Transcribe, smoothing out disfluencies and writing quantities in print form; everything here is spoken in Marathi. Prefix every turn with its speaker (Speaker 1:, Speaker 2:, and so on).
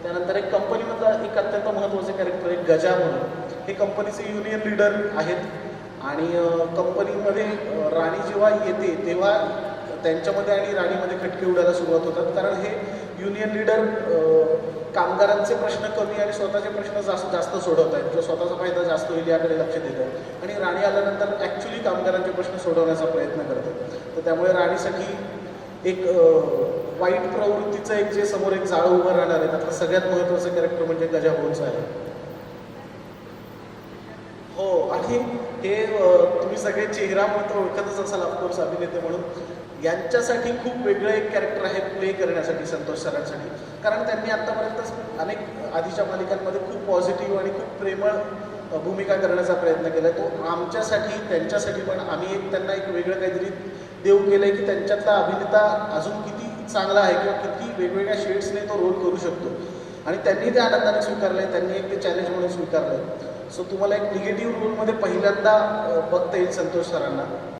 Speaker 1: त्यानंतर एक कंपनीमधला एक अत्यंत महत्त्वाचे कॅरेक्टर आहे गजा म्हणून. हे कंपनीचे युनियन लीडर आहेत आणि कंपनीमध्ये राणी जेव्हा येते तेव्हा त्यांच्यामध्ये आणि राणीमध्ये खटके उडायला सुरुवात होतात, कारण हे युनियन लीडर कामगारांचे प्रश्न कमी आणि स्वतःचे प्रश्न जास्त सोडवत आहेत, जो स्वतःचा फायदा जास्त होईल याकडे लक्ष देत आहेत. आणि राणी आल्यानंतर ॲक्च्युली कामगारांचे प्रश्न सोडवण्याचा प्रयत्न करतात. तर त्यामुळे राणीसाठी एक वाईट प्रवृत्तीचं एक जे समोर एक जाळं उभं राहणार आहे, त्यातलं सगळ्यात महत्त्वाचं कॅरेक्टर म्हणजे गजा भाऊचं आहे. हो, आणि हे तुम्ही सगळे चेहरा म्हणून ओळखतच असाल ऑफकोर्स अभिनेते म्हणून. यांच्यासाठी खूप वेगळं एक कॅरेक्टर आहे प्ले करण्यासाठी संतोष सरांसाठी, कारण त्यांनी आत्तापर्यंत अनेक आधीच्या मालिकांमध्ये खूप पॉझिटिव्ह आणि खूप प्रेमळ भूमिका करण्याचा प्रयत्न केला आहे. तो आमच्यासाठी त्यांच्यासाठी पण आम्ही एक त्यांना एक वेगळं काहीतरी देऊ केलं आहे की त्यांच्यातला अभिनेता अजून किती चांगला आहे किंवा किती वेगवेगळ्या शेड्सने तो रोल करू शकतो, आणि त्यांनी ते आनंदाने स्वीकारलं आहे. त्यांनी एक ते चॅलेंज म्हणून स्वीकारलं आहे. सो तुम्हाला एक निगेटिव्ह रोलमध्ये पहिल्यांदा बघता येईल संतोष सरांना.